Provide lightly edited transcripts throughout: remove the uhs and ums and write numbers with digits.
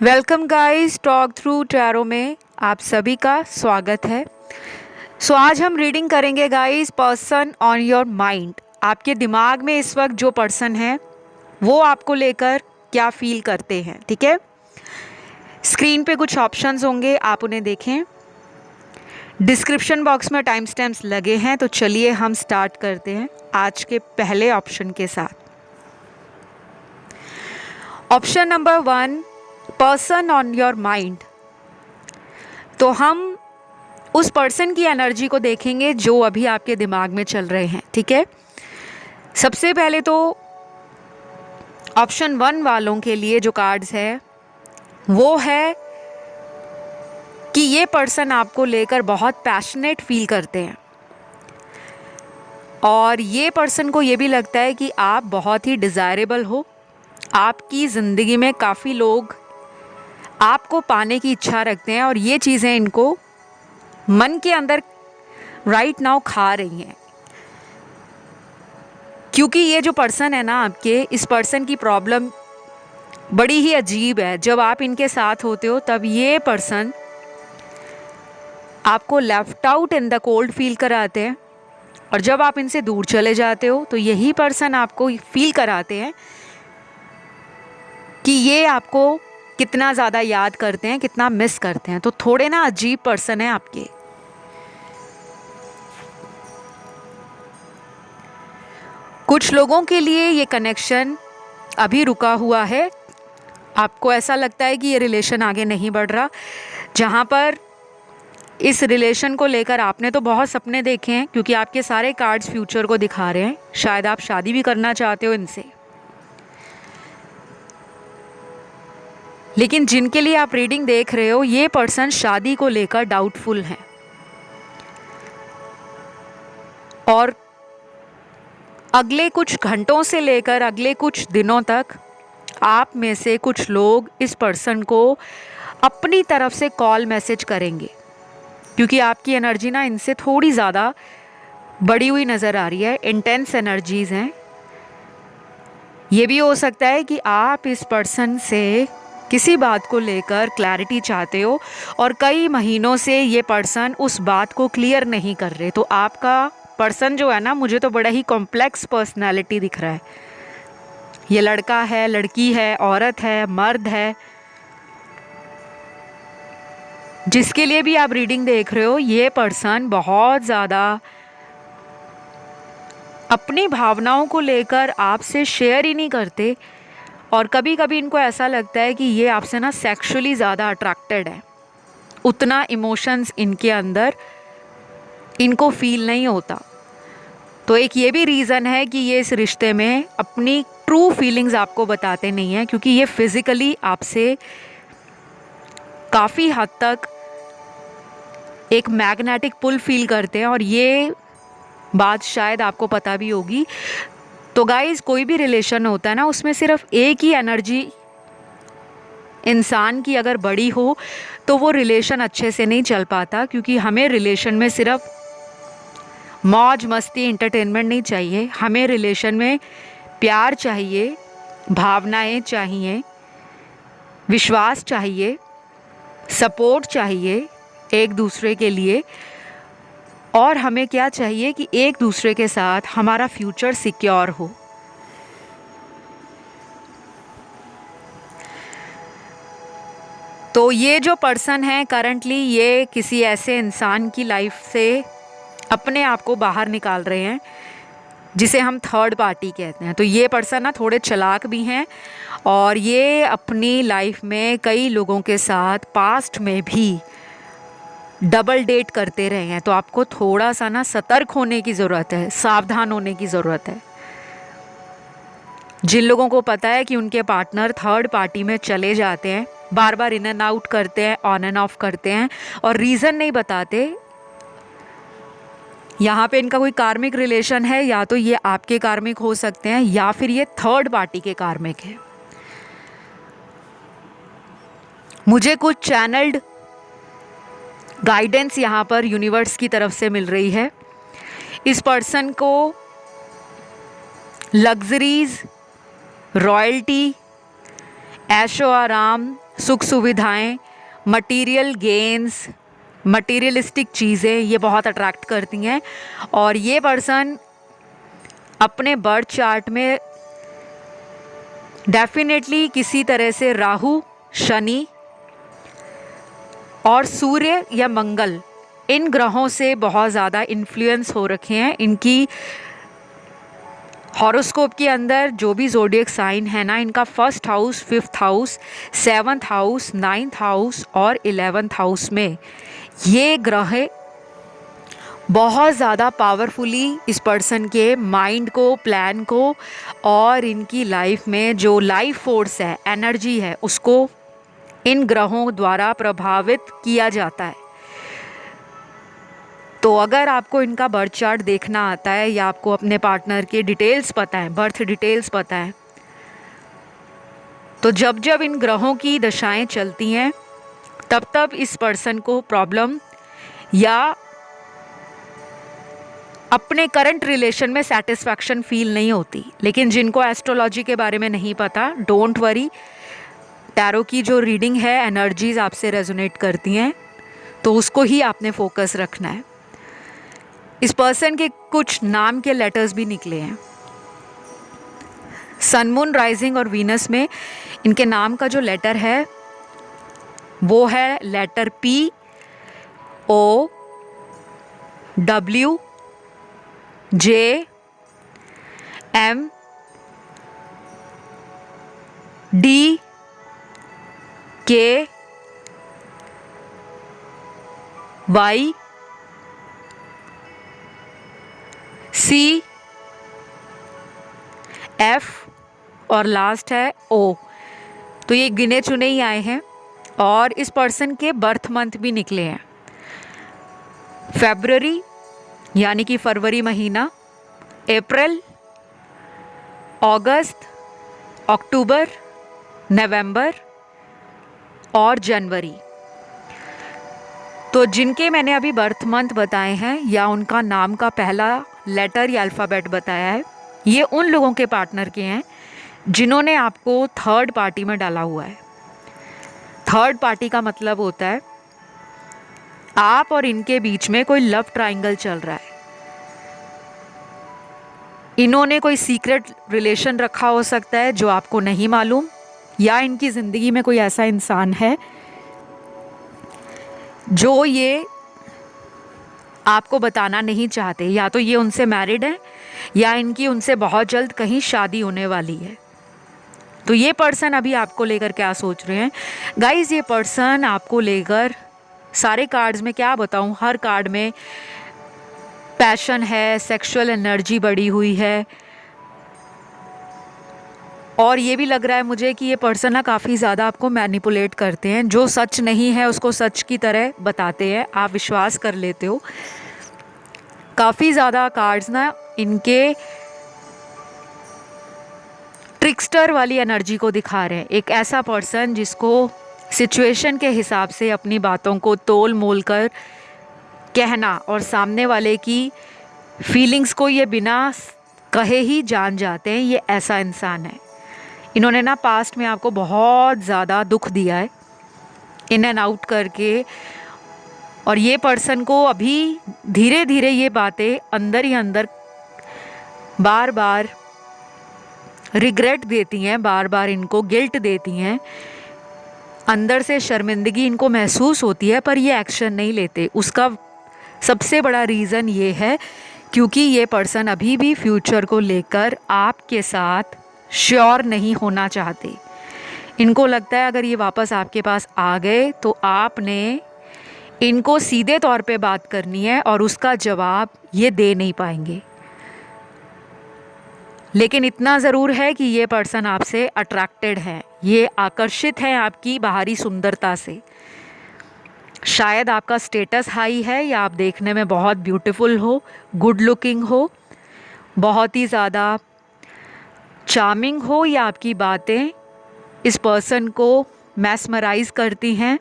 Welcome guys, talk through tarot में आप सभी का स्वागत है। आज हम रीडिंग करेंगे guys, person on your mind. आपके दिमाग में इस वक्त जो पर्सन है वो आपको लेकर क्या फील करते हैं। ठीक है, स्क्रीन पे कुछ ऑप्शंस होंगे, आप उन्हें देखें। डिस्क्रिप्शन बॉक्स में टाइम स्टैम्प्स लगे हैं। तो चलिए हम स्टार्ट करते हैं आज के पहले ऑप्शन के साथ। Option number 1, person on your mind. तो हम उस पर्सन की एनर्जी को देखेंगे जो अभी आपके दिमाग में चल रहे हैं। ठीक है, सबसे पहले तो ऑप्शन 1 वालों के लिए जो कार्ड्स है वो है कि ये पर्सन आपको लेकर बहुत पैशनेट फील करते हैं और ये पर्सन को ये भी लगता है कि आप बहुत ही डिज़ायरेबल हो। आपकी ज़िंदगी में काफ़ी लोग आपको पाने की इच्छा रखते हैं और ये चीज़ें इनको मन के अंदर राइट नाउ खा रही हैं, क्योंकि ये जो पर्सन है ना आपके, इस पर्सन की प्रॉब्लम बड़ी ही अजीब है। जब आप इनके साथ होते हो तब ये पर्सन आपको left out in the cold feel कराते हैं और जब आप इनसे दूर चले जाते हो तो यही पर्सन आपको फील कराते हैं कि ये आपको कितना ज़्यादा याद करते हैं, कितना मिस करते हैं। तो थोड़े ना अजीब पर्सन है आपके। कुछ लोगों के लिए ये कनेक्शन अभी रुका हुआ है। आपको ऐसा लगता है कि ये रिलेशन आगे नहीं बढ़ रहा, जहाँ पर इस रिलेशन को लेकर आपने तो बहुत सपने देखे हैं, क्योंकि आपके सारे कार्ड्स फ्यूचर को दिखा रहे हैं। शायद आप शादी भी करना चाहते हो इनसे, लेकिन जिनके लिए आप रीडिंग देख रहे हो ये पर्सन शादी को लेकर डाउटफुल हैं और अगले कुछ घंटों से लेकर अगले कुछ दिनों तक आप में से कुछ लोग इस पर्सन को अपनी तरफ से कॉल मैसेज करेंगे, क्योंकि आपकी एनर्जी ना इनसे थोड़ी ज़्यादा बढ़ी हुई नज़र आ रही है। इंटेंस एनर्जीज़ हैं। ये भी हो सकता है कि आप इस पर्सन से किसी बात को लेकर क्लैरिटी चाहते हो और कई महीनों से ये पर्सन उस बात को क्लियर नहीं कर रहे। तो आपका पर्सन जो है ना, मुझे तो बड़ा ही कॉम्प्लेक्स पर्सनालिटी दिख रहा है। ये लड़का है, लड़की है, औरत है, मर्द है, जिसके लिए भी आप रीडिंग देख रहे हो, ये पर्सन बहुत ज़्यादा अपनी भावनाओं को लेकर आपसे शेयर ही नहीं करते और कभी कभी इनको ऐसा लगता है कि ये आपसे ना सेक्सुअली ज़्यादा अट्रैक्टेड है। उतना इमोशंस इनके अंदर इनको फील नहीं होता। तो एक ये भी रीज़न है कि ये इस रिश्ते में अपनी ट्रू फीलिंग्स आपको बताते नहीं हैं, क्योंकि ये फिज़िकली आपसे काफ़ी हद तक एक मैग्नेटिक पुल फील करते हैं और ये बात शायद आपको पता भी होगी। तो गाइस, कोई भी रिलेशन होता है ना, उसमें सिर्फ एक ही एनर्जी इंसान की अगर बड़ी हो तो वो रिलेशन अच्छे से नहीं चल पाता, क्योंकि हमें रिलेशन में सिर्फ मौज मस्ती एंटरटेनमेंट नहीं चाहिए। हमें रिलेशन में प्यार चाहिए, भावनाएं चाहिए, विश्वास चाहिए, सपोर्ट चाहिए एक दूसरे के लिए, और हमें क्या चाहिए कि एक दूसरे के साथ हमारा फ्यूचर सिक्योर हो। तो ये जो पर्सन है करंटली, ये किसी ऐसे इंसान की लाइफ से अपने आप को बाहर निकाल रहे हैं जिसे हम थर्ड पार्टी कहते हैं। तो ये पर्सन ना थोड़े चालाक भी हैं और ये अपनी लाइफ में कई लोगों के साथ पास्ट में भी डबल डेट करते रहे हैं। तो आपको थोड़ा सा ना सतर्क होने की ज़रूरत है, सावधान होने की ज़रूरत है। जिन लोगों को पता है कि उनके पार्टनर थर्ड पार्टी में चले जाते हैं, बार बार इन एंड आउट करते हैं, ऑन एंड ऑफ करते हैं और रीज़न नहीं बताते, यहाँ पे इनका कोई कार्मिक रिलेशन है, या तो ये आपके कार्मिक हो सकते हैं या फिर ये थर्ड पार्टी के कार्मिक है। मुझे कुछ चैनल्ड गाइडेंस यहाँ पर यूनिवर्स की तरफ से मिल रही है। इस पर्सन को लग्जरीज, रॉयल्टी, ऐशो आराम, सुख सुविधाएं, मटेरियल गेन्स, मटेरियलिस्टिक चीज़ें ये बहुत अट्रैक्ट करती हैं। और ये पर्सन अपने बर्थ चार्ट में डेफिनेटली किसी तरह से राहु, शनि और सूर्य या मंगल, इन ग्रहों से बहुत ज़्यादा इन्फ्लुएंस हो रखे हैं। इनकी हॉरोस्कोप के अंदर जो भी ज़ोडिएक साइन है ना, इनका 1st house, 5th house, 7th house, 9th house और 11th हाउस में ये ग्रह बहुत ज़्यादा पावरफुली इस पर्सन के माइंड को, प्लान को और इनकी लाइफ में जो लाइफ फोर्स है, एनर्जी है, उसको इन ग्रहों द्वारा प्रभावित किया जाता है। तो अगर आपको इनका बर्थ चार्ट देखना आता है या आपको अपने पार्टनर के डिटेल्स पता है, बर्थ डिटेल्स पता है, तो जब जब इन ग्रहों की दशाएं चलती हैं तब तब इस पर्सन को प्रॉब्लम या अपने करंट रिलेशन में सेटिस्फैक्शन फील नहीं होती। लेकिन जिनको एस्ट्रोलॉजी के बारे में नहीं पता, डोंट वरी, टैरो की जो रीडिंग है, एनर्जीज आपसे रेजोनेट करती हैं, तो उसको ही आपने फोकस रखना है। इस पर्सन के कुछ नाम के लेटर्स भी निकले हैं। सन, मून, राइजिंग और वीनस में इनके नाम का जो लेटर है वो है letter P, O, W, J, M, D, K, Y, C, F और लास्ट है O। तो ये गिने चुने ही आए हैं। और इस पर्सन के बर्थ मंथ भी निकले हैं। फरवरी यानी कि फरवरी महीना, अप्रैल, अगस्त, अक्टूबर, नवंबर और जनवरी। तो जिनके मैंने अभी बर्थ मंथ बताए हैं या उनका नाम का पहला लेटर या अल्फ़ाबेट बताया है, ये उन लोगों के पार्टनर के हैं जिन्होंने आपको थर्ड पार्टी में डाला हुआ है। थर्ड पार्टी का मतलब होता है आप और इनके बीच में कोई लव ट्रायंगल चल रहा है। इन्होंने कोई सीक्रेट रिलेशन रखा हो सकता है जो आपको नहीं मालूम, या इनकी ज़िंदगी में कोई ऐसा इंसान है जो ये आपको बताना नहीं चाहते। या तो ये उनसे मैरिड है या इनकी उनसे बहुत जल्द कहीं शादी होने वाली है। तो ये पर्सन अभी आपको लेकर क्या सोच रहे हैं गाइस? ये पर्सन आपको लेकर, सारे कार्ड्स में क्या बताऊं, हर कार्ड में पैशन है, सेक्सुअल एनर्जी बढ़ी हुई है। और ये भी लग रहा है मुझे कि ये पर्सन ना काफ़ी ज़्यादा आपको मैनिपुलेट करते हैं। जो सच नहीं है उसको सच की तरह बताते हैं, आप विश्वास कर लेते हो। काफ़ी ज़्यादा कार्ड्स ना इनके ट्रिक्स्टर वाली एनर्जी को दिखा रहे हैं। एक ऐसा पर्सन जिसको सिचुएशन के हिसाब से अपनी बातों को तोल मोल कर कहना और सामने वाले की फीलिंग्स को ये बिना कहे ही जान जाते हैं, ये ऐसा इंसान है। इन्होंने ना पास्ट में आपको बहुत ज़्यादा दुख दिया है, इन एंड आउट करके। और ये पर्सन को अभी धीरे धीरे ये बातें अंदर ही अंदर बार बार रिग्रेट देती हैं, बार बार इनको गिल्ट देती हैं, अंदर से शर्मिंदगी इनको महसूस होती है, पर ये एक्शन नहीं लेते। उसका सबसे बड़ा रीज़न ये है क्योंकि ये पर्सन अभी भी फ्यूचर को लेकर आपके साथ श्योर नहीं होना चाहते। इनको लगता है अगर ये वापस आपके पास आ गए तो आपने इनको सीधे तौर पे बात करनी है और उसका जवाब ये दे नहीं पाएंगे। लेकिन इतना ज़रूर है कि ये पर्सन आपसे अट्रैक्टेड है, ये आकर्षित है आपकी बाहरी सुंदरता से। शायद आपका स्टेटस हाई है या आप देखने में बहुत ब्यूटीफुल हो, गुड लुकिंग हो, बहुत ही ज़्यादा चार्मिंग हो, या आपकी बातें इस पर्सन को मैस्मराइज करती हैं।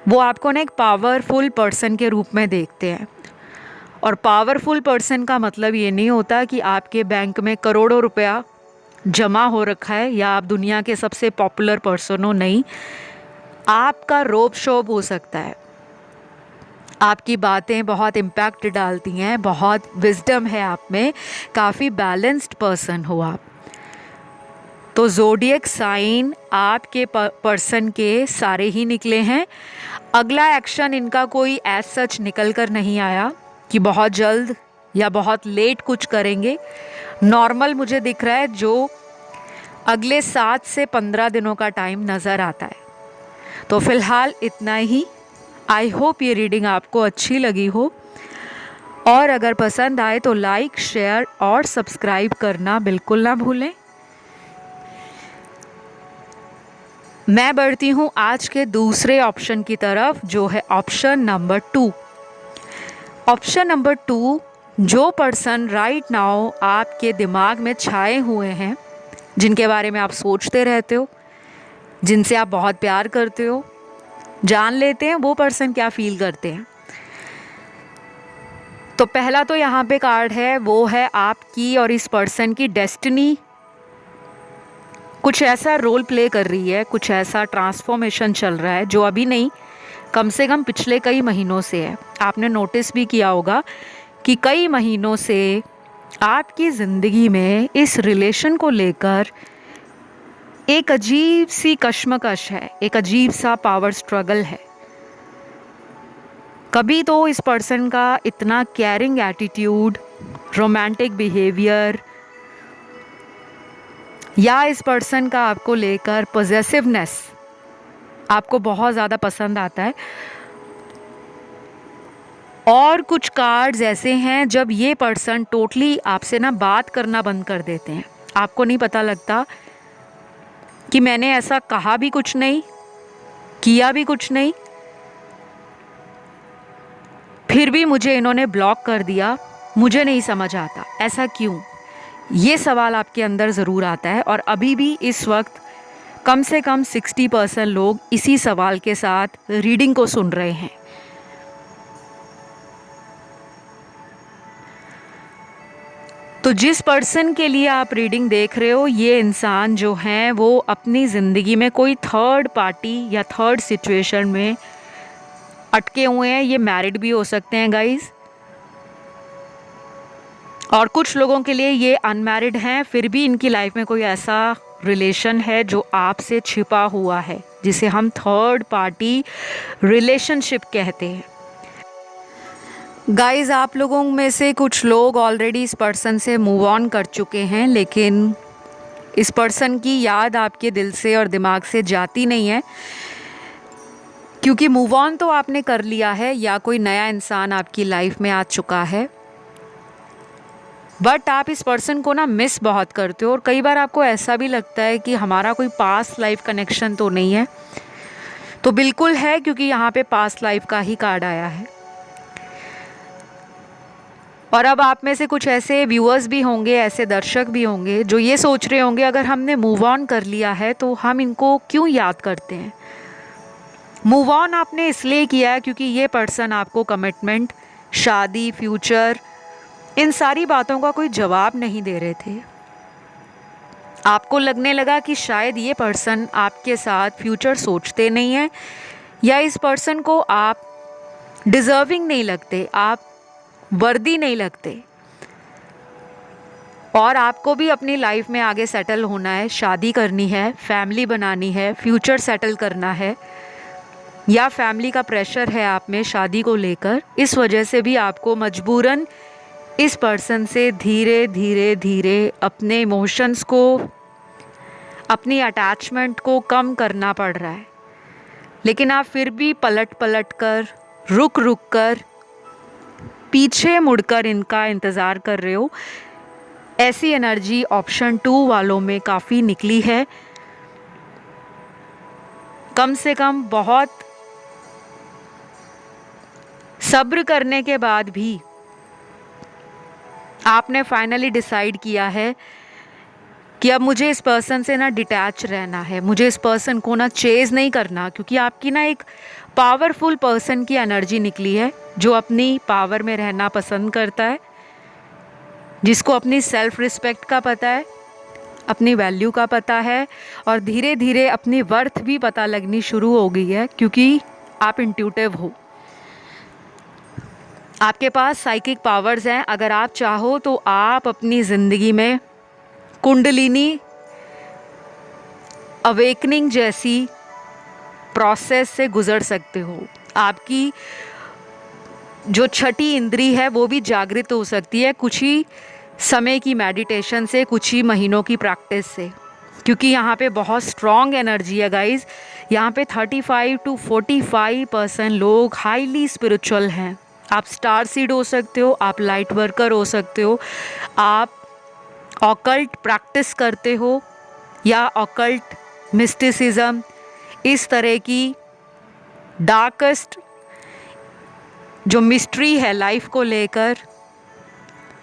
वो आपको ना एक पावरफुल पर्सन के रूप में देखते हैं। और पावरफुल पर्सन का मतलब ये नहीं होता कि आपके बैंक में करोड़ों रुपया जमा हो रखा है, या आप दुनिया के सबसे पॉपुलर पर्सन हो, नहीं। आपका रोब शोब हो सकता है, आपकी बातें बहुत इम्पैक्ट डालती हैं, बहुत विजडम है आप में, काफ़ी बैलेंस्ड पर्सन हो आप। तो ज़ोडिएक साइन आपके पर्सन के सारे ही निकले हैं। अगला एक्शन इनका कोई एज सच निकल कर नहीं आया कि बहुत जल्द या बहुत लेट कुछ करेंगे। नॉर्मल मुझे दिख रहा है, जो अगले 7 से 15 दिनों का टाइम नज़र आता है। तो फिलहाल इतना ही। आई होप ये रीडिंग आपको अच्छी लगी हो, और अगर पसंद आए तो लाइक, शेयर और सब्सक्राइब करना बिल्कुल ना भूलें। मैं बढ़ती हूँ आज के दूसरे ऑप्शन की तरफ, जो है ऑप्शन नंबर 2। ऑप्शन नंबर 2, जो पर्सन राइट नाउ आपके दिमाग में छाए हुए हैं, जिनके बारे में आप सोचते रहते हो, जिनसे आप बहुत प्यार करते हो, जान लेते हैं वो पर्सन क्या फील करते हैं। तो पहला तो यहाँ पे कार्ड है, वो है आपकी और इस पर्सन की डेस्टिनी कुछ ऐसा रोल प्ले कर रही है, कुछ ऐसा ट्रांसफॉर्मेशन चल रहा है जो अभी नहीं, कम से कम पिछले कई महीनों से है। आपने नोटिस भी किया होगा कि कई महीनों से आपकी ज़िंदगी में इस रिलेशन को लेकर एक अजीब सी कश्मकश है, एक अजीब सा पावर स्ट्रगल है। कभी तो इस पर्सन का इतना केयरिंग एटीट्यूड, रोमांटिक बिहेवियर, या इस पर्सन का आपको लेकर पॉजेसिवनेस आपको बहुत ज़्यादा पसंद आता है। और कुछ कार्ड्स ऐसे हैं जब ये पर्सन टोटली आपसे ना बात करना बंद कर देते हैं। आपको नहीं पता लगता कि मैंने ऐसा कहा भी कुछ नहीं, किया भी कुछ नहीं, फिर भी मुझे इन्होंने ब्लॉक कर दिया। मुझे नहीं समझ आता ऐसा क्यों। ये सवाल आपके अंदर ज़रूर आता है, और अभी भी इस वक्त कम से कम 60% लोग इसी सवाल के साथ रीडिंग को सुन रहे हैं। तो जिस पर्सन के लिए आप रीडिंग देख रहे हो, ये इंसान जो हैं वो अपनी ज़िंदगी में कोई थर्ड पार्टी या थर्ड सिचुएशन में अटके हुए हैं। ये मैरिड भी हो सकते हैं गाइस, और कुछ लोगों के लिए ये अनमैरिड हैं, फिर भी इनकी लाइफ में कोई ऐसा रिलेशन है जो आपसे छिपा हुआ है, जिसे हम थर्ड पार्टी रिलेशनशिप कहते हैं। गाइस, आप लोगों में से कुछ लोग ऑलरेडी इस पर्सन से मूव ऑन कर चुके हैं, लेकिन इस पर्सन की याद आपके दिल से और दिमाग से जाती नहीं है, क्योंकि मूव ऑन तो आपने कर लिया है या कोई नया इंसान आपकी लाइफ में आ चुका है, बट आप इस पर्सन को ना मिस बहुत करते हो। और कई बार आपको ऐसा भी लगता है कि हमारा कोई पास्ट लाइफ कनेक्शन तो नहीं है। तो बिल्कुल है, क्योंकि यहाँ पे पास्ट लाइफ का ही कार्ड आया है। और अब आप में से कुछ ऐसे व्यूअर्स भी होंगे, ऐसे दर्शक भी होंगे जो ये सोच रहे होंगे, अगर हमने मूव ऑन कर लिया है तो हम इनको क्यों याद करते हैं। मूव ऑन आपने इसलिए किया है क्योंकि ये पर्सन आपको कमिटमेंट, शादी, फ्यूचर, इन सारी बातों का कोई जवाब नहीं दे रहे थे। आपको लगने लगा कि शायद ये पर्सन आपके साथ फ्यूचर सोचते नहीं हैं, या इस पर्सन को आप डिज़र्विंग नहीं लगते, आप वर्दी नहीं लगते, और आपको भी अपनी लाइफ में आगे सेटल होना है, शादी करनी है, फैमिली बनानी है, फ्यूचर सेटल करना है, या फैमिली का प्रेशर है आप में शादी को लेकर। इस वजह से भी आपको मजबूरन इस पर्सन से धीरे धीरे धीरे अपने इमोशंस को, अपनी अटैचमेंट को कम करना पड़ रहा है। लेकिन आप फिर भी पलट पलट कर, रुक रुक कर, पीछे मुड़कर इनका इंतज़ार कर रहे हो। ऐसी एनर्जी ऑप्शन 2 वालों में काफ़ी निकली है। कम से कम बहुत सब्र करने के बाद भी आपने फाइनली डिसाइड किया है कि अब मुझे इस पर्सन से ना डिटैच रहना है, मुझे इस पर्सन को ना चेज़ नहीं करना, क्योंकि आपकी ना एक पावरफुल पर्सन की एनर्जी निकली है जो अपनी पावर में रहना पसंद करता है, जिसको अपनी सेल्फ रिस्पेक्ट का पता है, अपनी वैल्यू का पता है और धीरे धीरे अपनी वर्थ भी पता लगनी शुरू हो गई है, क्योंकि आप इंट्यूटिव हो, आपके पास साइकिक पावर्स हैं। अगर आप चाहो तो आप अपनी ज़िंदगी में कुंडलिनी अवेकनिंग जैसी प्रोसेस से गुज़र सकते हो। आपकी जो छठी इंद्री है वो भी जागृत हो सकती है कुछ ही समय की मेडिटेशन से, कुछ ही महीनों की प्रैक्टिस से, क्योंकि यहाँ पे बहुत स्ट्रॉन्ग एनर्जी है गाइस। यहाँ पे 35 to 45% लोग हाईली स्पिरिचुअल हैं। आप स्टार सीड हो सकते हो, आप लाइट वर्कर हो सकते हो, आप ऑकल्ट प्रैक्टिस करते हो या ऑकल्ट मिस्टिसिज्म, इस तरह की डार्केस्ट जो मिस्ट्री है लाइफ को लेकर,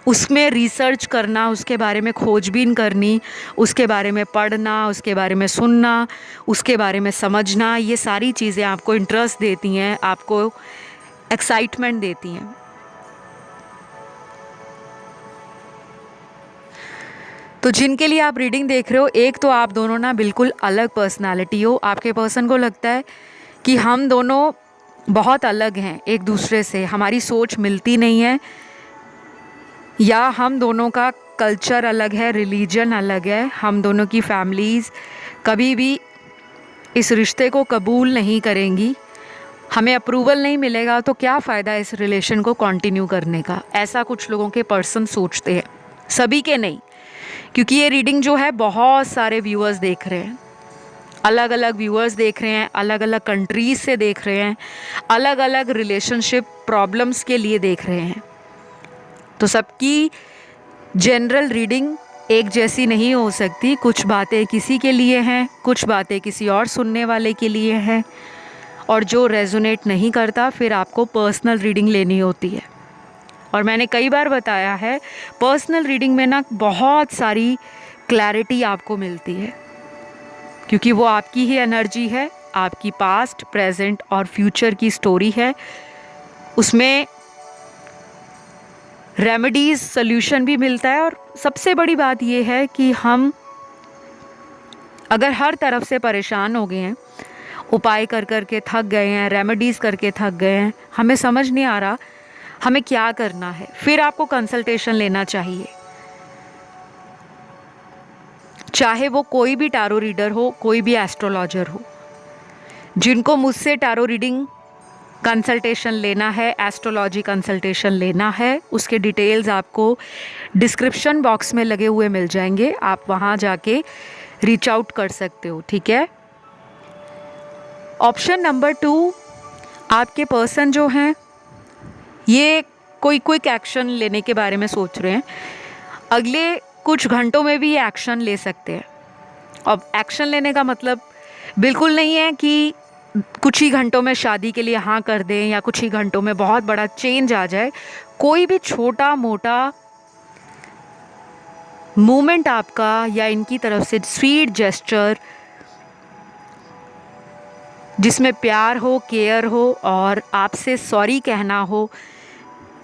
उसमें रिसर्च करना, उसके बारे में खोजबीन करनी, उसके बारे में पढ़ना, उसके बारे में सुनना, उसके बारे में समझना, ये सारी चीज़ें आपको इंटरेस्ट देती हैं, आपको एक्साइटमेंट देती हैं। तो जिनके लिए आप रीडिंग देख रहे हो, एक तो आप दोनों ना बिल्कुल अलग पर्सनालिटी हो। आपके पर्सन को लगता है कि हम दोनों बहुत अलग हैं एक दूसरे से, हमारी सोच मिलती नहीं है, या हम दोनों का कल्चर अलग है, रिलीजन अलग है, हम दोनों की फैमिलीज़ कभी भी इस रिश्ते को कबूल नहीं करेंगी, हमें अप्रूवल नहीं मिलेगा तो क्या फ़ायदा इस रिलेशन को कंटिन्यू करने का। ऐसा कुछ लोगों के पर्सन सोचते हैं, सभी के नहीं, क्योंकि ये रीडिंग जो है बहुत सारे व्यूअर्स देख रहे हैं, अलग अलग व्यूअर्स देख रहे हैं, अलग अलग कंट्रीज़ से देख रहे हैं, अलग अलग रिलेशनशिप प्रॉब्लम्स के लिए देख रहे हैं। तो सबकी जनरल रीडिंग एक जैसी नहीं हो सकती। कुछ बातें किसी के लिए हैं, कुछ बातें किसी और सुनने वाले के लिए हैं, और जो रेजोनेट नहीं करता फिर आपको पर्सनल रीडिंग लेनी होती है। और मैंने कई बार बताया है, पर्सनल रीडिंग में ना बहुत सारी क्लैरिटी आपको मिलती है, क्योंकि वो आपकी ही एनर्जी है, आपकी पास्ट, प्रेजेंट और फ्यूचर की स्टोरी है। उसमें रेमेडीज़, सॉल्यूशन भी मिलता है। और सबसे बड़ी बात ये है कि हम अगर हर तरफ से परेशान हो गए हैं, उपाय कर कर के थक गए हैं, रेमेडीज़ करके थक गए हैं, हमें समझ नहीं आ रहा हमें क्या करना है, फिर आपको कंसल्टेशन लेना चाहिए। चाहे वो कोई भी टैरो रीडर हो, कोई भी एस्ट्रोलॉजर हो। जिनको मुझसे टैरो रीडिंग कंसल्टेशन लेना है, एस्ट्रोलॉजी कंसल्टेशन लेना है, उसके डिटेल्स आपको डिस्क्रिप्शन बॉक्स में लगे हुए मिल जाएंगे, आप वहाँ जाके रीच आउट कर सकते हो, ठीक है। ऑप्शन नंबर 2, आपके पर्सन जो हैं ये कोई क्विक एक्शन लेने के बारे में सोच रहे हैं, अगले कुछ घंटों में भी ये एक्शन ले सकते हैं। अब एक्शन लेने का मतलब बिल्कुल नहीं है कि कुछ ही घंटों में शादी के लिए हाँ कर दें या कुछ ही घंटों में बहुत बड़ा चेंज आ जाए। कोई भी छोटा मोटा मूवमेंट आपका या इनकी तरफ से स्वीट जेस्चर जिसमें प्यार हो, केयर हो और आपसे सॉरी कहना हो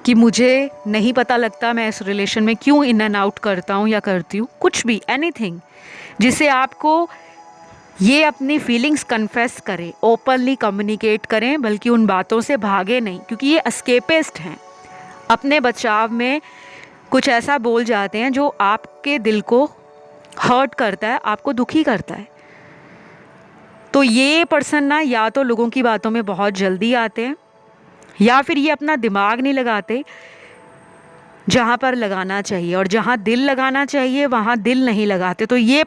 कि मुझे नहीं पता लगता मैं इस रिलेशन में क्यों इन एंड आउट करता हूँ या करती हूँ, कुछ भी, एनीथिंग, जिससे आपको ये अपनी फीलिंग्स कन्फेस करें, ओपनली कम्युनिकेट करें, बल्कि उन बातों से भागे नहीं, क्योंकि ये एस्केपिस्ट हैं। अपने बचाव में कुछ ऐसा बोल जाते हैं जो आपके दिल को हर्ट करता है, आपको दुखी करता है। तो ये पर्सन ना या तो लोगों की बातों में बहुत जल्दी आते हैं, या फिर ये अपना दिमाग नहीं लगाते जहाँ पर लगाना चाहिए, और जहाँ दिल लगाना चाहिए वहाँ दिल नहीं लगाते। तो ये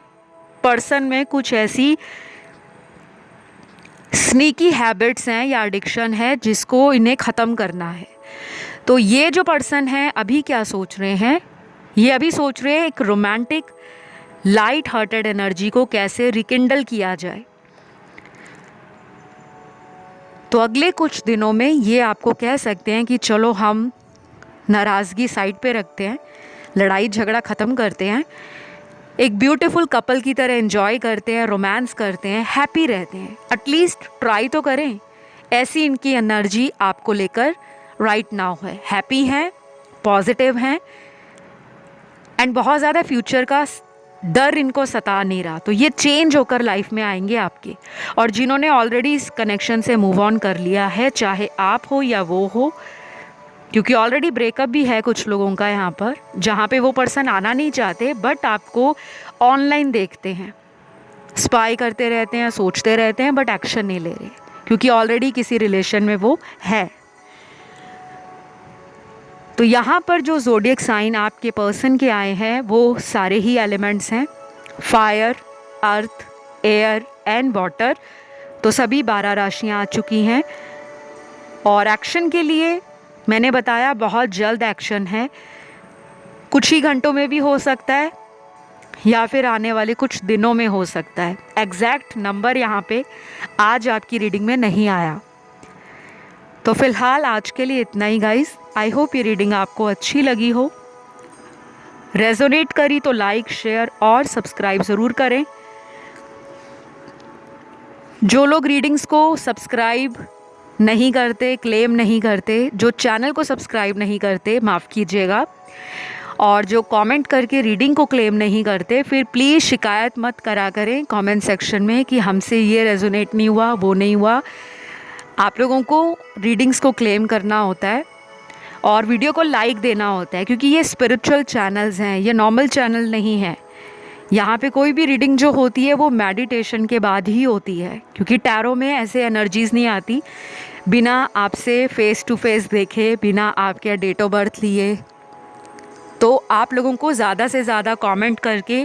पर्सन में कुछ ऐसी स्नीकी हैबिट्स हैं या एडिक्शन है जिसको इन्हें ख़त्म करना है। तो ये जो पर्सन है अभी क्या सोच रहे हैं, ये अभी सोच रहे हैं एक रोमांटिक लाइट हार्टेड एनर्जी को कैसे रिकिंडल किया जाए। तो अगले कुछ दिनों में ये आपको कह सकते हैं कि चलो हम नाराज़गी साइड पे रखते हैं, लड़ाई झगड़ा ख़त्म करते हैं, एक ब्यूटीफुल कपल की तरह एंजॉय करते हैं, रोमांस करते हैं, हैप्पी रहते हैं, एटलीस्ट ट्राई तो करें। ऐसी इनकी एनर्जी आपको लेकर राइट नाउ है, हैप्पी हैं, पॉजिटिव हैं, एंड बहुत ज़्यादा फ्यूचर का डर इनको सता नहीं रहा, तो ये चेंज होकर लाइफ में आएंगे आपके। और जिन्होंने ऑलरेडी इस कनेक्शन से मूव ऑन कर लिया है, चाहे आप हो या वो हो, क्योंकि ऑलरेडी ब्रेकअप भी है कुछ लोगों का यहाँ पर, जहाँ पे वो पर्सन आना नहीं चाहते बट आपको ऑनलाइन देखते हैं, स्पाई करते रहते हैं, सोचते रहते हैं बट एक्शन नहीं ले रहे, क्योंकि ऑलरेडी किसी रिलेशन में वो है। तो यहाँ पर जो ज़ोडिएक साइन आपके पर्सन के आए हैं वो सारे ही एलिमेंट्स हैं, fire, earth, air and water. तो सभी 12 राशियाँ आ चुकी हैं और एक्शन के लिए मैंने बताया बहुत जल्द एक्शन है, कुछ ही घंटों में भी हो सकता है या फिर आने वाले कुछ दिनों में हो सकता है। एग्जैक्ट नंबर यहाँ पे आज आपकी रीडिंग में नहीं आया। तो फिलहाल आज के लिए इतना ही गाइस। आई होप ये रीडिंग आपको अच्छी लगी हो, रेजोनेट करी तो लाइक, शेयर और सब्सक्राइब ज़रूर करें। जो लोग रीडिंग्स को सब्सक्राइब नहीं करते, क्लेम नहीं करते, जो चैनल को सब्सक्राइब नहीं करते, माफ़ कीजिएगा, और जो कमेंट करके रीडिंग को क्लेम नहीं करते, फिर प्लीज़ शिकायत मत करा करें कमेंट सेक्शन में कि हमसे ये रेजोनेट नहीं हुआ, वो नहीं हुआ। आप लोगों को रीडिंग्स को क्लेम करना होता है और वीडियो को लाइक देना होता है, क्योंकि ये स्पिरिचुअल चैनल्स हैं, ये नॉर्मल चैनल नहीं है। यहाँ पे कोई भी रीडिंग जो होती है वो मेडिटेशन के बाद ही होती है, क्योंकि टैरो में ऐसे एनर्जीज़ नहीं आती बिना आपसे फेस टू फेस देखे, बिना आपके डेट ऑफ बर्थ लिए। तो आप लोगों को ज़्यादा से ज़्यादा कमेंट करके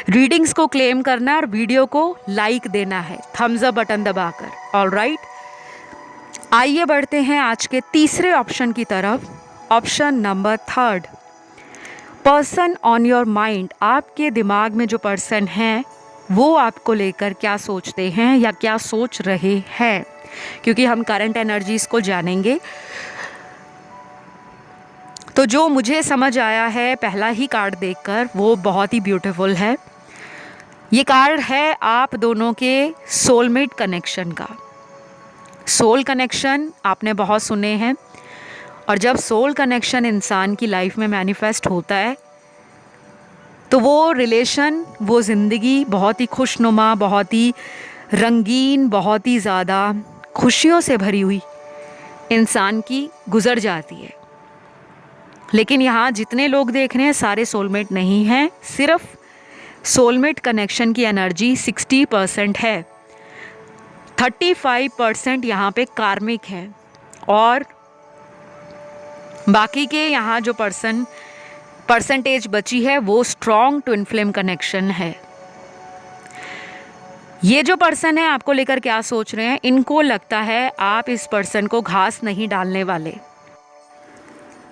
रीडिंग्स को क्लेम करना और वीडियो को लाइक देना है, थम्स अप बटन दबाकर। ऑलराइट, आइए बढ़ते हैं आज के तीसरे ऑप्शन की तरफ। Option number 3, person on your mind. आपके दिमाग में जो पर्सन है वो आपको लेकर क्या सोचते हैं या क्या सोच रहे हैं, क्योंकि हम करंट एनर्जीज़ को जानेंगे। तो जो मुझे समझ आया है पहला ही कार्ड देखकर, वो बहुत ही ब्यूटीफुल है। ये कार्ड है आप दोनों के सोलमेट कनेक्शन का। सोल कनेक्शन आपने बहुत सुने हैं, और जब सोल कनेक्शन इंसान की लाइफ में मैनिफेस्ट होता है तो वो रिलेशन, वो ज़िंदगी बहुत ही खुशनुमा, बहुत ही रंगीन, बहुत ही ज़्यादा खुशियों से भरी हुई इंसान की गुज़र जाती है। लेकिन यहाँ जितने लोग देख रहे हैं सारे सोलमेट नहीं हैं, सिर्फ सोलमेट कनेक्शन की एनर्जी 60% है, 35% यहाँ पे कार्मिक है, और बाकी के यहाँ जो परसेंटेज बची है वो स्ट्रॉन्ग ट्विन फ्लेम कनेक्शन है। ये जो पर्सन है आपको लेकर क्या सोच रहे हैं, इनको लगता है आप इस पर्सन को घास नहीं डालने वाले,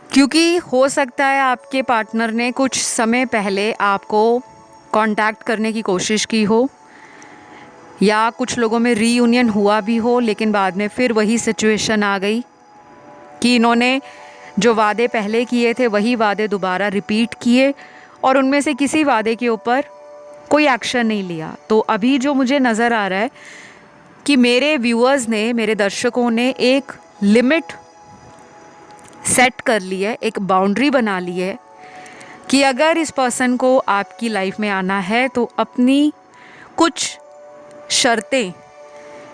क्योंकि हो सकता है आपके पार्टनर ने कुछ समय पहले आपको कांटेक्ट करने की कोशिश की हो, या कुछ लोगों में रीयूनियन हुआ भी हो, लेकिन बाद में फिर वही सिचुएशन आ गई कि इन्होंने जो वादे पहले किए थे वही वादे दोबारा रिपीट किए और उनमें से किसी वादे के ऊपर कोई एक्शन नहीं लिया। तो अभी जो मुझे नज़र आ रहा है कि मेरे व्यूअर्स ने, मेरे दर्शकों ने एक लिमिट सेट कर ली है, एक बाउंड्री बना ली है कि अगर इस पर्सन को आपकी लाइफ में आना है तो अपनी कुछ शर्तें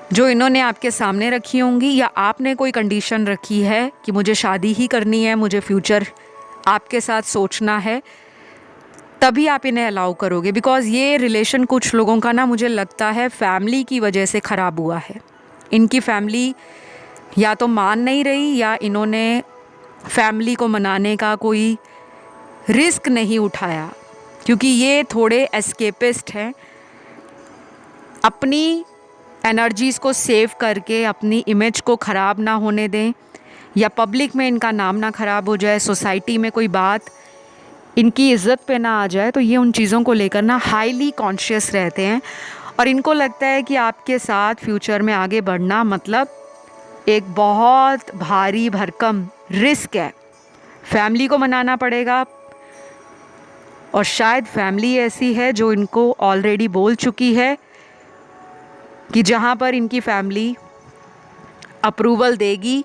जो इन्होंने आपके सामने रखी होंगी, या आपने कोई कंडीशन रखी है कि मुझे शादी ही करनी है, मुझे फ्यूचर आपके साथ सोचना है, तभी आप इन्हें अलाउ करोगे। बिकॉज़ ये रिलेशन कुछ लोगों का ना, मुझे लगता है फैमिली की वजह से ख़राब हुआ है। इनकी फैमिली या तो मान नहीं रही, या इन्होंने फैमिली को मनाने का कोई रिस्क नहीं उठाया, क्योंकि ये थोड़े एस्केपिस्ट हैं। अपनी एनर्जीज़ को सेव करके अपनी इमेज को ख़राब ना होने दें, या पब्लिक में इनका नाम ना ख़राब हो जाए, सोसाइटी में कोई बात इनकी इज़्ज़त पे ना आ जाए। तो ये उन चीज़ों को लेकर ना हाईली कॉन्शियस रहते हैं, और इनको लगता है कि आपके साथ फ्यूचर में आगे बढ़ना मतलब एक बहुत भारी भरकम रिस्क है। फैमिली को मनाना पड़ेगा, और शायद फैमिली ऐसी है जो इनको ऑलरेडी बोल चुकी है कि जहाँ पर इनकी फैमिली अप्रूवल देगी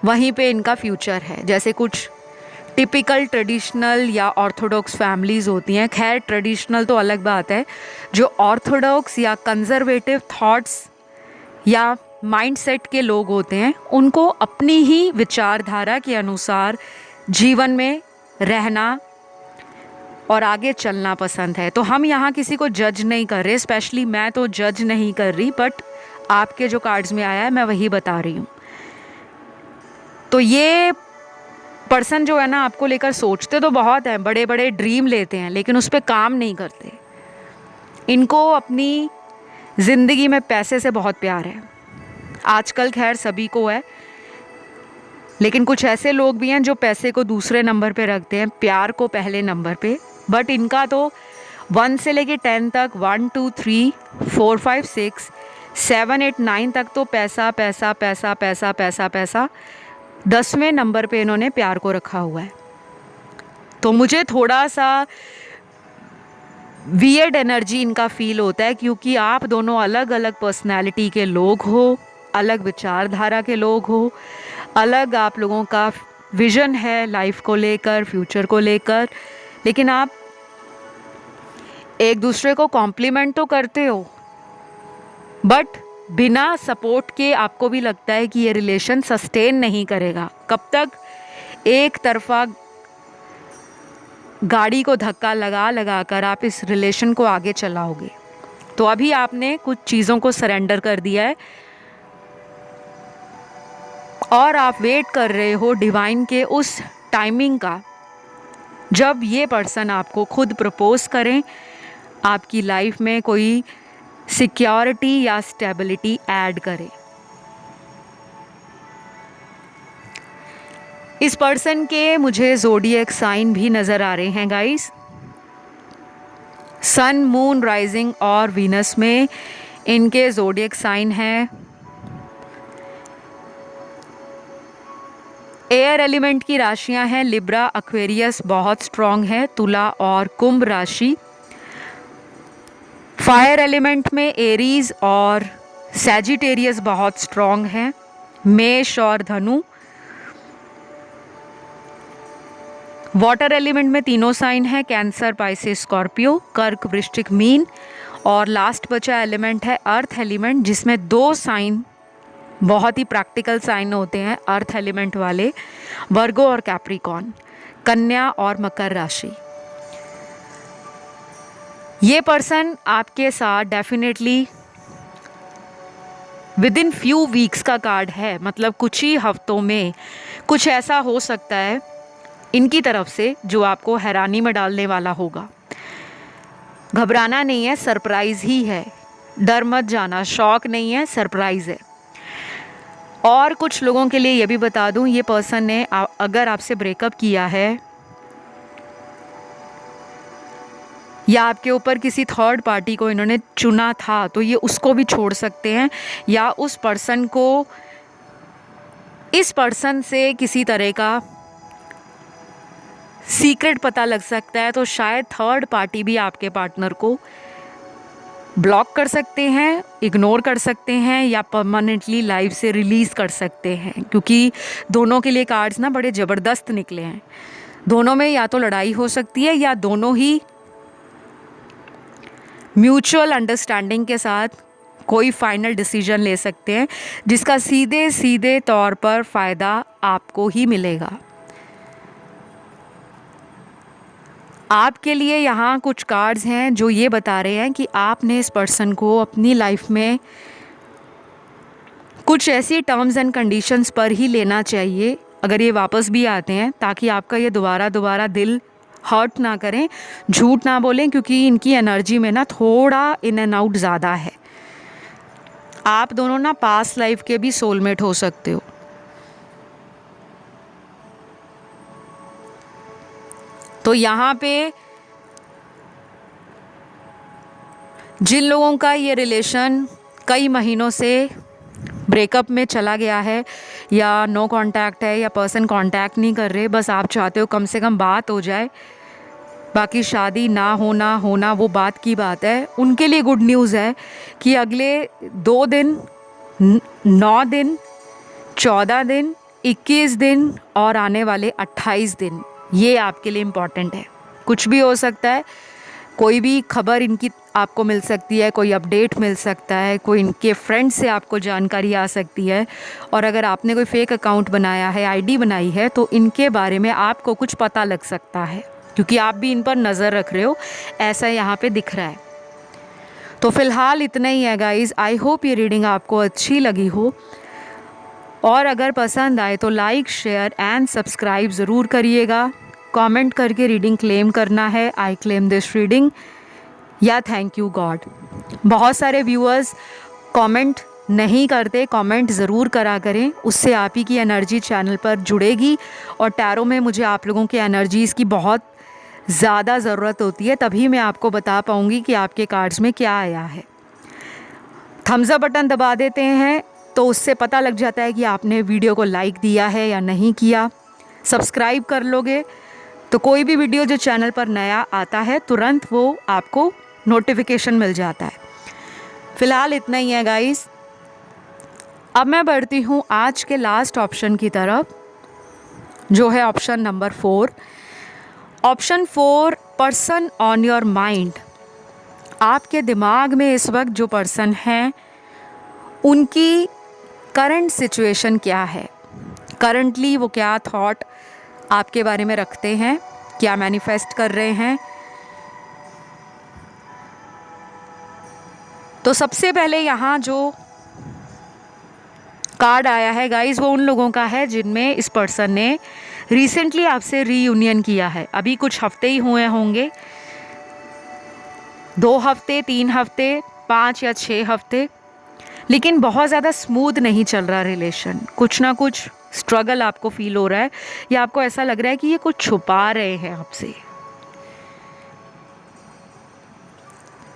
वहीं पे इनका फ्यूचर है। जैसे कुछ टिपिकल ट्रेडिशनल या ऑर्थोडॉक्स फैमिलीज़ होती हैं। खैर ट्रेडिशनल तो अलग बात है, जो ऑर्थोडॉक्स या कंजर्वेटिव थॉट्स या माइंडसेट के लोग होते हैं उनको अपनी ही विचारधारा के अनुसार जीवन में रहना और आगे चलना पसंद है। तो हम यहाँ किसी को जज नहीं कर रहे, स्पेशली मैं तो जज नहीं कर रही, बट आपके जो कार्ड्स में आया है मैं वही बता रही हूँ। तो ये पर्सन जो है ना, आपको लेकर सोचते तो बहुत हैं, बड़े बड़े ड्रीम लेते हैं, लेकिन उस पर काम नहीं करते। इनको अपनी ज़िंदगी में पैसे से बहुत प्यार है। आजकल खैर सभी को है, लेकिन कुछ ऐसे लोग भी हैं जो पैसे को दूसरे नंबर पे रखते हैं, प्यार को पहले नंबर पे। बट इनका तो 1 से लेके 10 तक, 1 2 3 4 5 6 7 8 9 तक तो पैसा पैसा पैसा पैसा पैसा पैसा, 10वें नंबर पे इन्होंने प्यार को रखा हुआ है। तो मुझे थोड़ा सा वियर्ड एनर्जी इनका फील होता है, क्योंकि आप दोनों अलग अलग पर्सनैलिटी के लोग हो, अलग विचारधारा के लोग हो, अलग आप लोगों का विजन है लाइफ को लेकर, फ्यूचर को लेकर, लेकिन आप एक दूसरे को कॉम्प्लीमेंट तो करते हो, बट बिना सपोर्ट के आपको भी लगता है कि ये रिलेशन सस्टेन नहीं करेगा। कब तक एक तरफा गाड़ी को धक्का लगा लगा कर आप इस रिलेशन को आगे चलाओगे? तो अभी आपने कुछ चीज़ों को सरेंडर कर दिया है और आप वेट कर रहे हो डिवाइन के उस टाइमिंग का, जब ये पर्सन आपको खुद प्रपोज करें, आपकी लाइफ में कोई सिक्योरिटी या स्टेबिलिटी ऐड करे। इस पर्सन के मुझे ज़ोडिएक साइन भी नज़र आ रहे हैं गाइस। सन, मून, राइजिंग और वीनस में इनके ज़ोडिएक साइन हैं। एयर एलिमेंट की राशियां हैं लिब्रा, एक्वेरियस बहुत स्ट्रॉन्ग है, तुला और कुंभ राशि। फायर एलिमेंट में एरीज और सैजिटेरियस बहुत स्ट्रॉन्ग हैं, मेष और धनु। वाटर एलिमेंट में तीनों साइन है, कैंसर, पाइसेस, स्कॉर्पियो, कर्क, वृश्चिक, मीन। और लास्ट बचा एलिमेंट है अर्थ एलिमेंट, जिसमें 2 साइन बहुत ही प्रैक्टिकल साइन होते हैं अर्थ एलिमेंट वाले, वर्गो और कैप्रिकॉन, कन्या और मकर राशि। ये पर्सन आपके साथ definitely with in few weeks का कार्ड है, मतलब कुछ ही हफ्तों में कुछ ऐसा हो सकता है इनकी तरफ से जो आपको हैरानी में डालने वाला होगा। घबराना नहीं है, सरप्राइज ही है, डर मत जाना, शॉक नहीं है, सरप्राइज है। और कुछ लोगों के लिए ये भी बता दूं, ये पर्सन ने अगर आपसे ब्रेकअप किया है या आपके ऊपर किसी थर्ड पार्टी को इन्होंने चुना था, तो ये उसको भी छोड़ सकते हैं, या उस पर्सन को इस पर्सन से किसी तरह का सीक्रेट पता लग सकता है। तो शायद थर्ड पार्टी भी आपके पार्टनर को ब्लॉक कर सकते हैं, इग्नोर कर सकते हैं, या परमानेंटली लाइफ से रिलीज़ कर सकते हैं, क्योंकि दोनों के लिए कार्ड्स ना बड़े ज़बरदस्त निकले हैं। दोनों में या तो लड़ाई हो सकती है या दोनों ही म्यूचुअल अंडरस्टैंडिंग के साथ कोई फाइनल डिसीजन ले सकते हैं, जिसका सीधे सीधे तौर पर फ़ायदा आपको ही मिलेगा। आपके लिए यहाँ कुछ कार्ड्स हैं जो ये बता रहे हैं कि आपने इस पर्सन को अपनी लाइफ में कुछ ऐसी टर्म्स एंड कंडीशंस पर ही लेना चाहिए अगर ये वापस भी आते हैं, ताकि आपका ये दोबारा दिल हर्ट ना करें, झूठ ना बोलें, क्योंकि इनकी एनर्जी में ना थोड़ा इन एंड आउट ज़्यादा है। आप दोनों ना पास्ट लाइफ के भी सोलमेट हो सकते हो। तो यहाँ पे जिन लोगों का ये रिलेशन कई महीनों से ब्रेकअप में चला गया है, या नो कांटेक्ट है, या पर्सन कांटेक्ट नहीं कर रहे, बस आप चाहते हो कम से कम बात हो जाए, बाकी शादी ना होना वो बात की बात है, उनके लिए गुड न्यूज़ है कि अगले 2 दिन, 9 दिन, 14 दिन, 21 दिन और आने वाले 28 दिन ये आपके लिए इम्पॉर्टेंट है। कुछ भी हो सकता है, कोई भी खबर इनकी आपको मिल सकती है, कोई अपडेट मिल सकता है, कोई इनके फ्रेंड से आपको जानकारी आ सकती है। और अगर आपने कोई फेक अकाउंट बनाया है, आईडी बनाई है, तो इनके बारे में आपको कुछ पता लग सकता है, क्योंकि आप भी इन पर नज़र रख रहे हो, ऐसा यहाँ पे दिख रहा है। तो फ़िलहाल इतना ही है गाइज़। आई होप ये रीडिंग आपको अच्छी लगी हो, और अगर पसंद आए तो लाइक, शेयर एंड सब्सक्राइब ज़रूर करिएगा। कमेंट करके रीडिंग क्लेम करना है, आई क्लेम दिस रीडिंग, या थैंक यू गॉड। बहुत सारे व्यूअर्स कमेंट नहीं करते, कमेंट ज़रूर करा करें, उससे आप ही की एनर्जी चैनल पर जुड़ेगी। और टैरो में मुझे आप लोगों की एनर्जीज़ की बहुत ज़्यादा ज़रूरत होती है, तभी मैं आपको बता पाऊँगी कि आपके कार्ड्स में क्या आया है। थम्स अप बटन दबा देते हैं तो उससे पता लग जाता है कि आपने वीडियो को लाइक दिया है या नहीं किया। सब्सक्राइब कर लोगे तो कोई भी वीडियो जो चैनल पर नया आता है तुरंत वो आपको नोटिफिकेशन मिल जाता है। फ़िलहाल इतना ही है गाइस। अब मैं बढ़ती हूँ आज के लास्ट ऑप्शन की तरफ, जो है option number 4। Option 4, person on your mind. आपके दिमाग में इस वक्त जो पर्सन हैं उनकी करंट सिचुएशन क्या है, करंटली वो क्या थॉट आपके बारे में रखते हैं, क्या मैनिफेस्ट कर रहे हैं। तो सबसे पहले यहाँ जो कार्ड आया है गाइस, वो उन लोगों का है जिनमें इस पर्सन ने रिसेंटली आपसे रीयूनियन किया है। अभी कुछ हफ्ते ही हुए होंगे, 2 हफ्ते, 3 हफ्ते, 5 या 6 हफ्ते, लेकिन बहुत ज़्यादा स्मूथ नहीं चल रहा रिलेशन। कुछ ना कुछ स्ट्रगल आपको फील हो रहा है, या आपको ऐसा लग रहा है कि ये कुछ छुपा रहे हैं आपसे।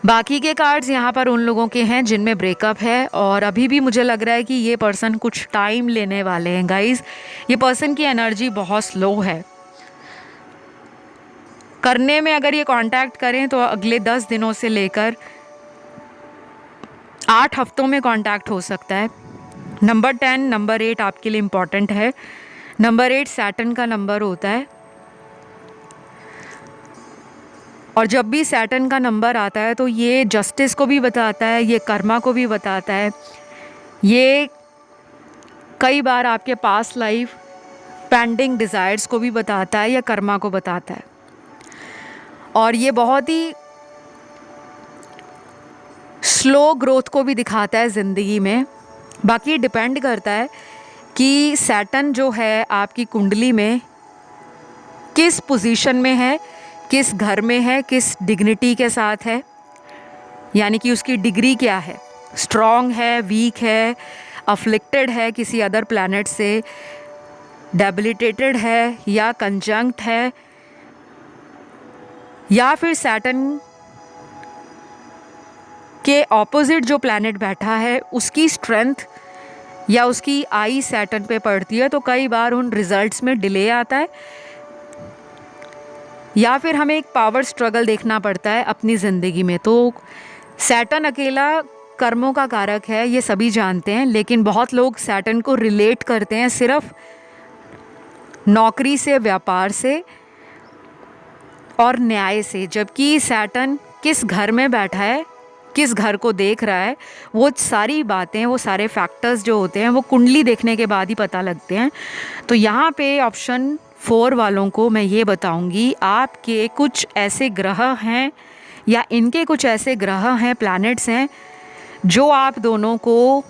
बाकी के कार्ड्स यहाँ पर उन लोगों के हैं जिनमें ब्रेकअप है, और अभी भी मुझे लग रहा है कि ये पर्सन कुछ टाइम लेने वाले हैं गाइस। ये पर्सन की एनर्जी बहुत स्लो है करने में। अगर ये कांटेक्ट करें तो अगले 10 दिनों से लेकर 8 हफ्तों में कांटेक्ट हो सकता है। नंबर 10, नंबर 8 आपके लिए इम्पॉर्टेंट है। नंबर 8 सैटर्न का नंबर होता है, और जब भी सैटर्न का नंबर आता है तो ये जस्टिस को भी बताता है, ये कर्मा को भी बताता है, ये कई बार आपके पास्ट लाइफ पेंडिंग डिज़ायर्स को भी बताता है या कर्मा को बताता है। और ये बहुत ही स्लो ग्रोथ को भी दिखाता है ज़िंदगी में। बाकी डिपेंड करता है कि सैटर्न जो है आपकी कुंडली में किस पोजीशन में है, किस घर में है, किस डिग्निटी के साथ है, यानी कि उसकी डिग्री क्या है, स्ट्रॉन्ग है, वीक है, अफ्लिक्टेड है किसी अदर प्लैनेट से, डेबिलिटेटेड है या कंजंक्ट है, या फिर सैटर्न के ऑपोजिट जो प्लैनेट बैठा है उसकी स्ट्रेंथ या उसकी आई सैटर्न पे पड़ती है, तो कई बार उन रिजल्ट्स में डिले आता है, या फिर हमें एक पावर स्ट्रगल देखना पड़ता है अपनी ज़िंदगी में। तो सैटर्न अकेला कर्मों का कारक है, ये सभी जानते हैं, लेकिन बहुत लोग सैटर्न को रिलेट करते हैं सिर्फ नौकरी से, व्यापार से और न्याय से, जबकि सैटर्न किस घर में बैठा है, किस घर को देख रहा है, वो सारी बातें, वो सारे फैक्टर्स जो होते हैं वो कुंडली देखने के बाद ही पता लगते हैं। तो यहाँ पे ऑप्शन 4 वालों को मैं ये बताऊंगी, आपके कुछ ऐसे ग्रह हैं या इनके कुछ ऐसे ग्रह हैं, प्लैनेट्स हैं, जो आप दोनों को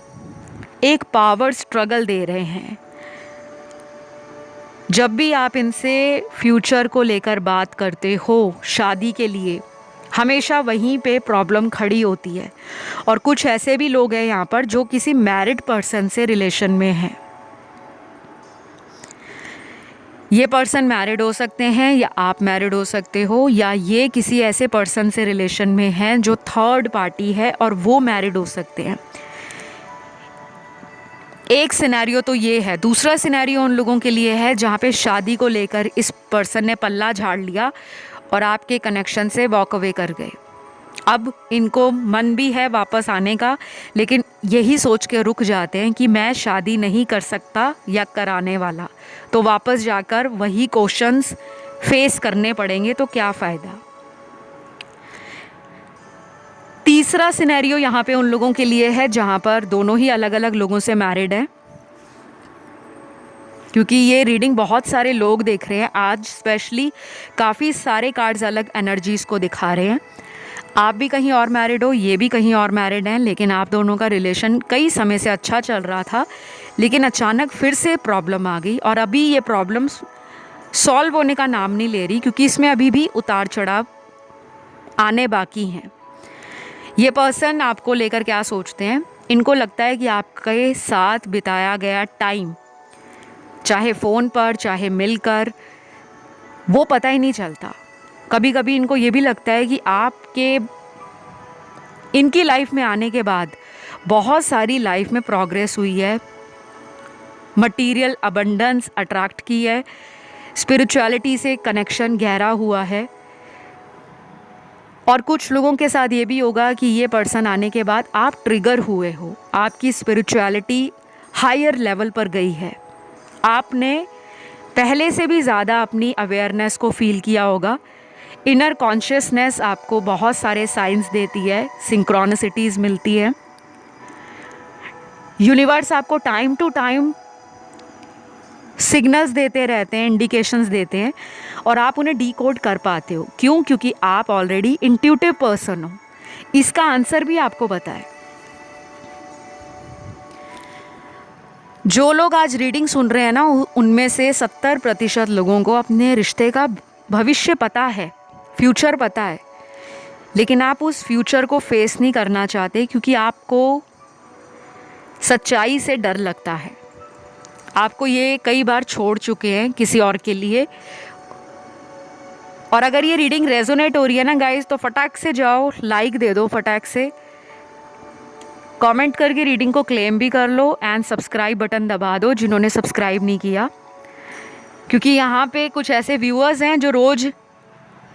एक पावर स्ट्रगल दे रहे हैं। जब भी आप इनसे फ्यूचर को लेकर बात करते हो, शादी के लिए, हमेशा वहीं पे प्रॉब्लम खड़ी होती है। और कुछ ऐसे भी लोग हैं यहाँ पर जो किसी मैरिड पर्सन से रिलेशन में हैं। ये पर्सन मैरिड हो सकते हैं या आप मैरिड हो सकते हो, या ये किसी ऐसे पर्सन से रिलेशन में हैं जो थर्ड पार्टी है और वो मैरिड हो सकते हैं। एक सिनेरियो तो ये है। दूसरा सिनेरियो उन लोगों के लिए है जहाँ पे शादी को लेकर इस पर्सन ने पल्ला झाड़ लिया और आपके कनेक्शन से वॉक अवे कर गए। अब इनको मन भी है वापस आने का, लेकिन यही सोच के रुक जाते हैं कि मैं शादी नहीं कर सकता या कराने वाला, तो वापस जाकर वही क्वेश्चंस फेस करने पड़ेंगे तो क्या फ़ायदा। तीसरा सिनेरियो यहाँ पे उन लोगों के लिए है जहाँ पर दोनों ही अलग अलग लोगों से मैरिड हैं, क्योंकि ये रीडिंग बहुत सारे लोग देख रहे हैं आज, स्पेशली काफ़ी सारे कार्ड्स अलग एनर्जीज़ को दिखा रहे हैं। आप भी कहीं और मैरिड हो, ये भी कहीं और मैरिड हैं, लेकिन आप दोनों का रिलेशन कई समय से अच्छा चल रहा था, लेकिन अचानक फिर से प्रॉब्लम आ गई और अभी ये प्रॉब्लम सॉल्व होने का नाम नहीं ले रही, क्योंकि इसमें अभी भी उतार चढ़ाव आने बाकी हैं। ये पर्सन आपको लेकर क्या सोचते हैं, इनको लगता है कि आपके साथ बिताया गया टाइम, चाहे फ़ोन पर चाहे मिलकर, वो पता ही नहीं चलता। कभी कभी इनको ये भी लगता है कि आपके इनकी लाइफ में आने के बाद बहुत सारी लाइफ में प्रोग्रेस हुई है, मटेरियल अबंडेंस अट्रैक्ट की है, स्पिरिचुअलिटी से कनेक्शन गहरा हुआ है। और कुछ लोगों के साथ ये भी होगा कि ये पर्सन आने के बाद आप ट्रिगर हुए हो, आपकी स्पिरिचुअलिटी हायर लेवल पर गई है, आपने पहले से भी ज़्यादा अपनी अवेयरनेस को फील किया होगा। इनर कॉन्शियसनेस आपको बहुत सारे साइंस देती है, सिंक्रोनिसिटीज़ मिलती है। यूनिवर्स आपको टाइम टू टाइम सिग्नल्स देते रहते हैं, इंडिकेशंस देते हैं, और आप उन्हें डीकोड कर पाते हो। क्यों? क्योंकि आप ऑलरेडी इंट्यूटिव पर्सन हो। इसका आंसर भी आपको पता है। जो लोग आज रीडिंग सुन रहे हैं ना, उनमें से 70% लोगों को अपने रिश्ते का भविष्य पता है, फ्यूचर पता है, लेकिन आप उस फ्यूचर को फेस नहीं करना चाहते, क्योंकि आपको सच्चाई से डर लगता है। आपको ये कई बार छोड़ चुके हैं किसी और के लिए। और अगर ये रीडिंग रेजोनेट हो रही है ना गाइस, तो फटाक से जाओ, लाइक दे दो, फटाक से कमेंट करके रीडिंग को क्लेम भी कर लो, एंड सब्सक्राइब बटन दबा दो जिन्होंने सब्सक्राइब नहीं किया, क्योंकि यहाँ पे कुछ ऐसे व्यूअर्स हैं जो रोज़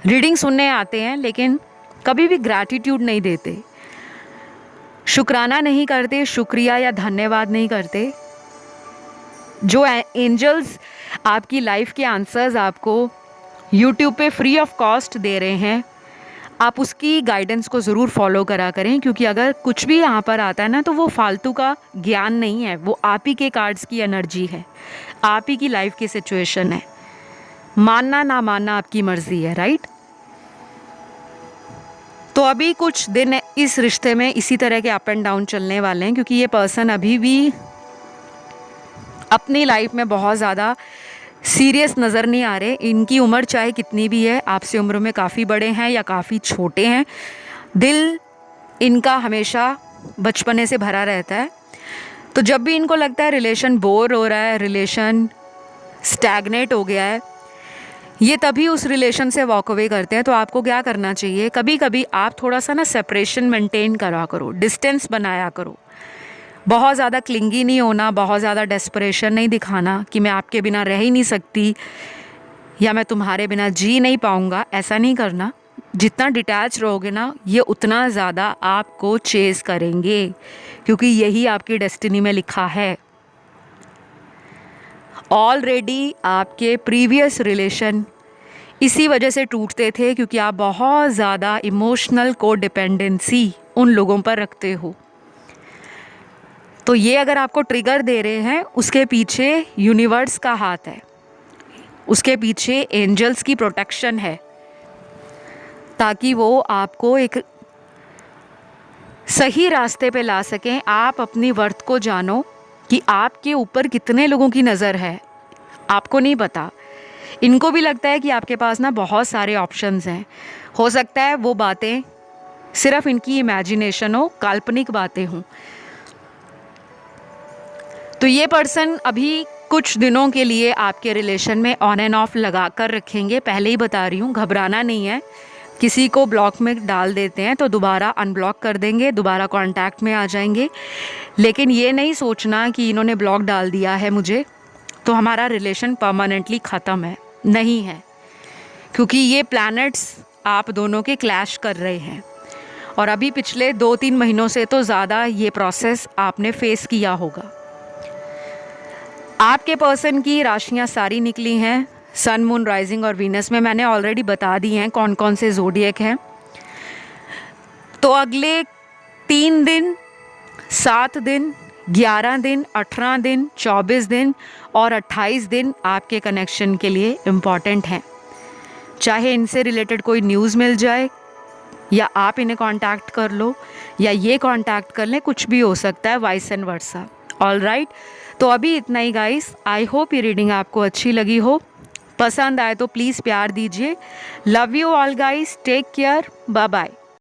रीडिंग सुनने आते हैं लेकिन कभी भी ग्रैटिट्यूड नहीं देते, शुक्राना नहीं करते, शुक्रिया या धन्यवाद नहीं करते। जो एंजल्स आपकी लाइफ के आंसर्स आपको यूट्यूब पे फ्री ऑफ कॉस्ट दे रहे हैं, आप उसकी गाइडेंस को ज़रूर फॉलो करा करें, क्योंकि अगर कुछ भी यहाँ पर आता है ना, तो वो फालतू का ज्ञान नहीं है, वो आप ही के कार्ड्स की एनर्जी है, आप ही की लाइफ की सिचुएशन है। मानना ना मानना आपकी मर्ज़ी है, राइट। तो अभी कुछ दिन इस रिश्ते में इसी तरह के अप एंड डाउन चलने वाले हैं, क्योंकि ये पर्सन अभी भी अपनी लाइफ में बहुत ज़्यादा सीरियस नज़र नहीं आ रहे। इनकी उम्र चाहे कितनी भी है, आपसे उम्र में काफ़ी बड़े हैं या काफ़ी छोटे हैं, दिल इनका हमेशा बचपने से भरा रहता है। तो जब भी इनको लगता है रिलेशन बोर हो रहा है, रिलेशन स्टैग्नेट हो गया है, ये तभी उस रिलेशन से वॉक अवे करते हैं। तो आपको क्या करना चाहिए, कभी कभी आप थोड़ा सा ना सेपरेशन मेंटेन करा करो, डिस्टेंस बनाया करो। बहुत ज़्यादा क्लिंगी नहीं होना, बहुत ज़्यादा डेस्परेशन नहीं दिखाना कि मैं आपके बिना रह ही नहीं सकती या मैं तुम्हारे बिना जी नहीं पाऊँगा, ऐसा नहीं करना। जितना डिटैच रहोगे ना, ये उतना ज़्यादा आपको चेज़ करेंगे, क्योंकि यही आपकी डेस्टिनी में लिखा है। ऑलरेडी आपके प्रीवियस रिलेशन इसी वजह से टूटते थे, क्योंकि आप बहुत ज़्यादा इमोशनल को डिपेंडेंसी उन लोगों पर रखते हो। तो ये अगर आपको ट्रिगर दे रहे हैं, उसके पीछे यूनिवर्स का हाथ है, उसके पीछे एंजल्स की प्रोटेक्शन है, ताकि वो आपको एक सही रास्ते पे ला सकें। आप अपनी वर्थ को जानो कि आपके ऊपर कितने लोगों की नज़र है, आपको नहीं पता। इनको भी लगता है कि आपके पास ना बहुत सारे ऑप्शंस हैं। हो सकता है वो बातें सिर्फ इनकी इमेजिनेशन हो, काल्पनिक बातें हों। तो ये पर्सन अभी कुछ दिनों के लिए आपके रिलेशन में ऑन एंड ऑफ लगा कर रखेंगे। पहले ही बता रही हूँ, घबराना नहीं है। किसी को ब्लॉक में डाल देते हैं तो दोबारा अनब्लॉक कर देंगे, दोबारा कांटेक्ट में आ जाएंगे। लेकिन ये नहीं सोचना कि इन्होंने ब्लॉक डाल दिया है मुझे तो हमारा रिलेशन परमानेंटली ख़त्म है, नहीं है। क्योंकि ये प्लैनेट्स आप दोनों के क्लैश कर रहे हैं, और अभी पिछले 2-3 महीनों से तो ज़्यादा ये प्रोसेस आपने फेस किया होगा। आपके पर्सन की राशियाँ सारी निकली हैं, सन, मून, राइजिंग और वीनस में मैंने ऑलरेडी बता दी हैं कौन कौन से ज़ोडिएक हैं। तो अगले 3 दिन, 7 दिन, 11 दिन, 18 दिन, 24 दिन और 28 दिन आपके कनेक्शन के लिए इम्पॉर्टेंट हैं। चाहे इनसे रिलेटेड कोई न्यूज़ मिल जाए या आप इन्हें कांटेक्ट कर लो या ये कांटेक्ट कर लें, कुछ भी हो सकता है, vice and versa. All right, तो अभी इतना ही गाइस। आई होप ये रीडिंग आपको अच्छी लगी हो। पसंद आए तो प्लीज़ प्यार दीजिए। Love you all guys, take care, bye bye.